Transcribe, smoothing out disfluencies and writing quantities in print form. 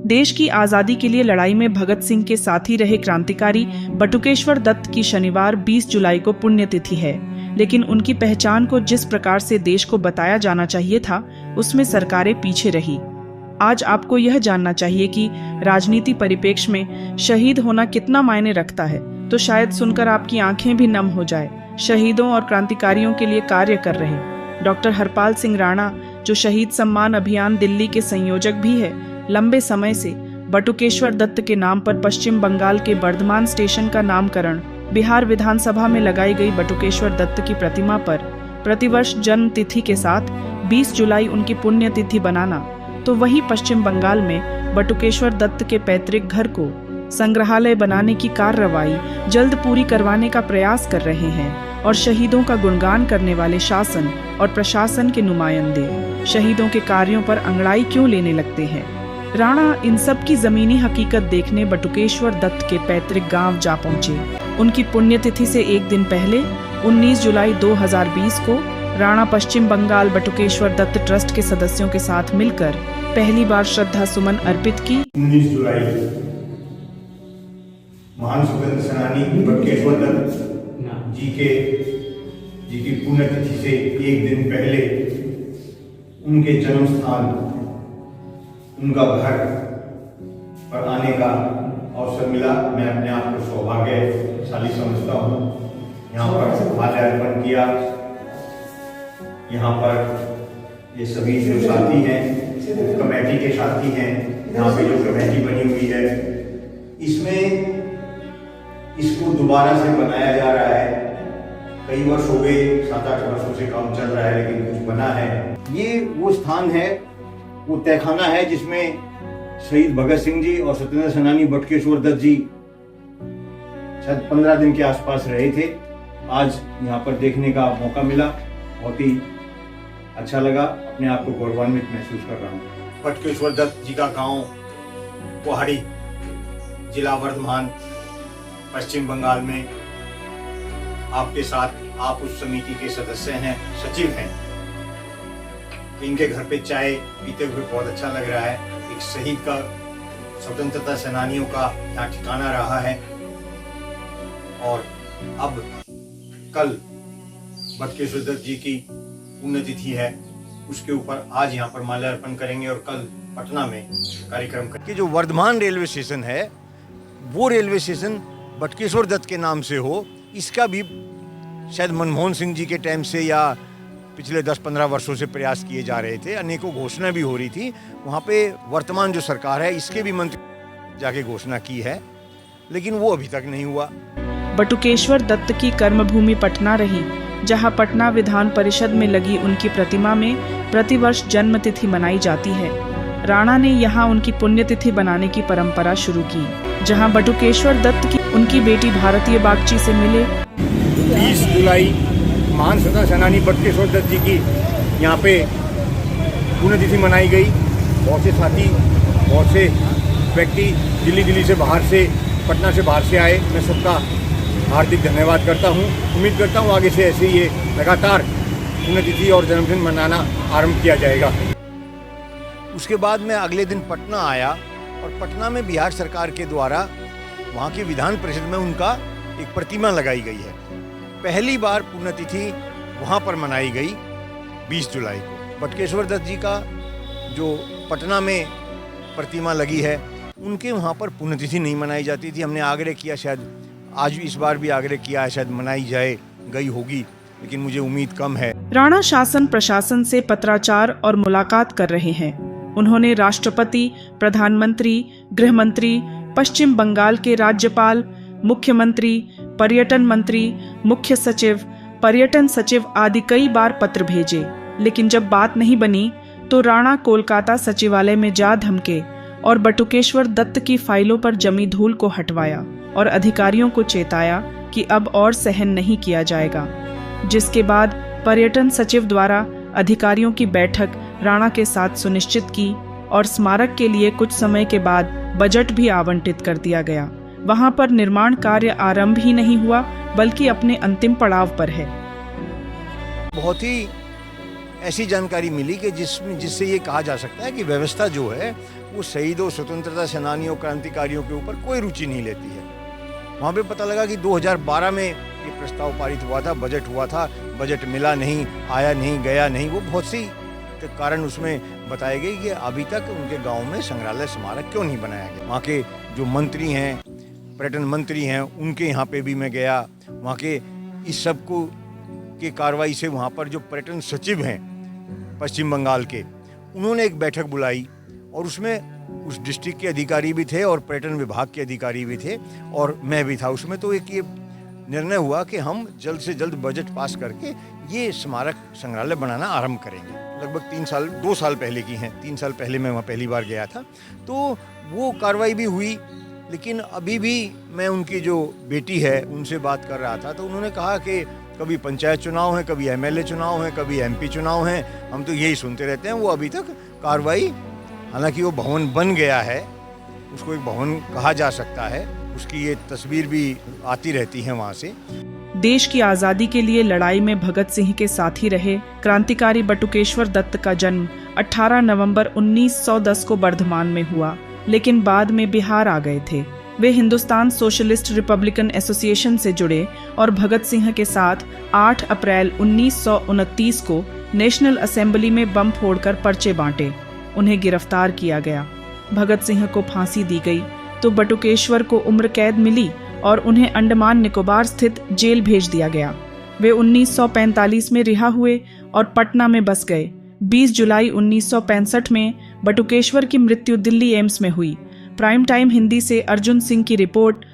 देश की आजादी के लिए लड़ाई में भगत सिंह के साथी रहे क्रांतिकारी बटुकेश्वर दत्त की शनिवार 20 जुलाई को पुण्यतिथि है, लेकिन उनकी पहचान को जिस प्रकार से देश को बताया जाना चाहिए था, उसमें सरकारें पीछे रही। आज आपको यह जानना चाहिए कि राजनीति परिप्रेक्ष्य में शहीद होना कितना मायने रखता है, तो शायद सुनकर आपकी आंखें भी नम हो जाए। शहीदों और क्रांतिकारियों के लिए कार्य कर रहे डॉक्टर हरपाल सिंह राणा, जो शहीद सम्मान अभियान दिल्ली के संयोजक भी है, लंबे समय से बटुकेश्वर दत्त के नाम पर पश्चिम बंगाल के बर्धमान स्टेशन का नामकरण, बिहार विधानसभा में लगाई गई बटुकेश्वर दत्त की प्रतिमा पर प्रतिवर्ष जन्म तिथि के साथ 20 जुलाई उनकी पुण्यतिथि बनाना, तो वही पश्चिम बंगाल में बटुकेश्वर दत्त के पैतृक घर को संग्रहालय बनाने की कार्रवाई जल्द पूरी करवाने का प्रयास कर रहे हैं। और शहीदों का गुणगान करने वाले शासन और प्रशासन के नुमाइंदे शहीदों के कार्यों पर अंगड़ाई क्यों लेने लगते हैं? राणा इन सब की जमीनी हकीकत देखने बटुकेश्वर दत्त के पैतृक गांव जा पहुंचे। उनकी पुण्यतिथि से एक दिन पहले 19 जुलाई 2020 को राणा पश्चिम बंगाल बटुकेश्वर दत्त ट्रस्ट के सदस्यों के साथ मिलकर पहली बार श्रद्धा सुमन अर्पित की। 19 जुलाई महान स्वतंत्र सेनानी बटुकेश्वर दत्त जी की पुण्यतिथि से एक दिन पहले उनके जन्म स्थान, उनका घर पर आने का अवसर मिला। मैं अपने आप को सौभाग्यशाली समझता हूँ। यहाँ पर माल्यार्पण किया। यहाँ पर ये सभी जो साथी हैं, कमेटी के साथी हैं, यहाँ पे जो कमेटी बनी हुई है, इसमें इसको दोबारा से बनाया जा रहा है। कई वर्ष हो गए, 7-8 वर्षों से काम चल रहा है, लेकिन कुछ बना है। ये वो स्थान है, वो तहखाना है जिसमें शहीद भगत सिंह जी और स्वतंत्र सेनानी बटुकेश्वर दत्त जी शायद 15 दिन के आसपास रहे थे। आज यहाँ पर देखने का मौका मिला, बहुत ही अच्छा लगा। अपने आप को गौरवान्वित महसूस कर रहा हूँ। बटुकेश्वर दत्त जी का गांव पोहाड़ी, जिला वर्धमान, पश्चिम बंगाल में। आपके साथ आप उस समिति के सदस्य हैं, सचिव हैं। इनके घर पे चाय पीते हुए बहुत अच्छा लग रहा है। एक शहीद का, स्वतंत्रता सेनानियों का यहाँ ठिकाना रहा है। और अब कल बटुकेश्वर दत्त जी की पुण्यतिथि है, उसके ऊपर आज यहाँ पर माल्यार्पण करेंगे और कल पटना में कार्यक्रम करेंगे। जो वर्धमान रेलवे स्टेशन है, वो रेलवे स्टेशन बटुकेश्वर दत्त के नाम से हो, इसका भी शायद मनमोहन सिंह जी के टाइम से या पिछले 10-15 वर्षों से प्रयास किए जा रहे थे। अनेकों घोषणा भी हो रही थी। वहाँ पे वर्तमान जो सरकार है, इसके भी मंत्री जाके घोषणा की है, लेकिन वो अभी तक नहीं हुआ। बटुकेश्वर दत्त की कर्मभूमि पटना रही, जहाँ पटना विधान परिषद में लगी उनकी प्रतिमा में प्रतिवर्ष जन्म तिथि मनाई जाती है। राणा ने यहाँ उनकी पुण्यतिथि बनाने की परंपरा शुरू की, जहाँ बटुकेश्वर दत्त की उनकी बेटी भारतीय बागची से मिले। 20 जुलाई महान स्वतंत्रता सेनानी बटुकेश्वर दत्त जी की यहाँ पे पुण्यतिथि मनाई गई। बहुत से साथी, बहुत से व्यक्ति दिल्ली से बाहर से, पटना से बाहर से आए। मैं सबका हार्दिक धन्यवाद करता हूँ। उम्मीद करता हूँ आगे से ऐसे ये लगातार पुण्यतिथि और जन्मदिन मनाना आरंभ किया जाएगा। उसके बाद मैं अगले दिन पटना आया और पटना में बिहार सरकार के द्वारा वहाँ की विधान परिषद में उनका एक प्रतिमा लगाई गई है। पहली बार पुण्यतिथि वहाँ पर मनाई गई 20 जुलाई को। बटुकेश्वर दत्त जी का जो पटना में प्रतिमा लगी है, उनके वहाँ पर पुण्यतिथि नहीं मनाई जाती थी। हमने आग्रह किया, शायद आज इस बार भी आग्रह किया है, शायद मनाई जाए, गई होगी, लेकिन मुझे उम्मीद कम है। राणा शासन प्रशासन से पत्राचार और मुलाकात कर रहे हैं। उन्होंने राष्ट्रपति, प्रधानमंत्री, गृह मंत्री, पश्चिम बंगाल के राज्यपाल, मुख्यमंत्री, पर्यटन मंत्री, मुख्य सचिव, पर्यटन सचिव आदि कई बार पत्र भेजे, लेकिन जब बात नहीं बनी तो राणा कोलकाता सचिवालय में जा धमके और बटुकेश्वर दत्त की फाइलों पर जमी धूल को हटवाया और अधिकारियों को चेताया कि अब और सहन नहीं किया जाएगा। जिसके बाद पर्यटन सचिव द्वारा अधिकारियों की बैठक राणा के साथ सुनिश्चित की और स्मारक के लिए कुछ समय के बाद बजट भी आवंटित कर दिया गया। वहां पर निर्माण कार्य आरंभ ही नहीं हुआ, बल्कि अपने अंतिम पड़ाव पर है। बहुत ही ऐसी जानकारी मिली कि जिससे ये कहा जा सकता है कि व्यवस्था जो है वो शहीदों, स्वतंत्रता सेनानियों, क्रांतिकारियों के ऊपर कोई रुचि नहीं लेती है। वहाँ पे पता लगा कि 2012 में ये प्रस्ताव पारित हुआ था, बजट हुआ था, बजट मिला नहीं, आया नहीं, गया नहीं। वो बहुत सी कारण उसमें बताए गए कि अभी तक उनके गांव में संग्रहालय स्मारक क्यों नहीं बनाया गया। वहाँ के जो मंत्री हैं, पर्यटन मंत्री हैं, उनके यहाँ पे भी मैं गया। वहाँ के इस सब को की कार्रवाई से वहाँ पर जो पर्यटन सचिव हैं पश्चिम बंगाल के, उन्होंने एक बैठक बुलाई और उसमें उस डिस्ट्रिक्ट के अधिकारी भी थे और पर्यटन विभाग के अधिकारी भी थे और मैं भी था उसमें। तो एक ये निर्णय हुआ कि हम जल्द से जल्द बजट पास करके ये स्मारक संग्रहालय बनाना आरंभ करेंगे। लगभग 2 साल पहले की हैं। 3 साल पहले मैं वहाँ पहली बार गया था, तो वो कार्रवाई भी हुई। लेकिन अभी भी मैं उनकी जो बेटी है उनसे बात कर रहा था, तो उन्होंने कहा कि कभी पंचायत चुनाव है, कभी एमएलए चुनाव है, कभी एमपी चुनाव है, हम तो यही सुनते रहते हैं। वो अभी तक कार्रवाई, हालांकि वो भवन बन गया है, उसको एक भवन कहा जा सकता है, उसकी ये तस्वीर भी आती रहती है वहाँ से। देश की आज़ादी के लिए लड़ाई में भगत सिंह के साथी रहे क्रांतिकारी बटुकेश्वर दत्त का जन्म 18 नवंबर 1910 को बर्धमान में हुआ, लेकिन बाद में बिहार आ गए थे। वे हिंदुस्तान सोशलिस्ट रिपब्लिकन एसोसिएशन से जुड़े और भगत सिंह के साथ 8 अप्रैल 1929 को नेशनल असेंबली में बम फोड़कर पर्चे बांटे। उन्हें गिरफ्तार किया गया। भगत सिंह को फांसी दी गई तो बटुकेश्वर को उम्र कैद मिली और उन्हें अंडमान निकोबार स्थित जेल भेज दिया गया। वे 1945 में रिहा हुए और पटना में बस गए। 20 जुलाई 1965 में बटुकेश्वर की मृत्यु दिल्ली एम्स में हुई। प्राइम टाइम हिंदी से अर्जुन सिंह की रिपोर्ट।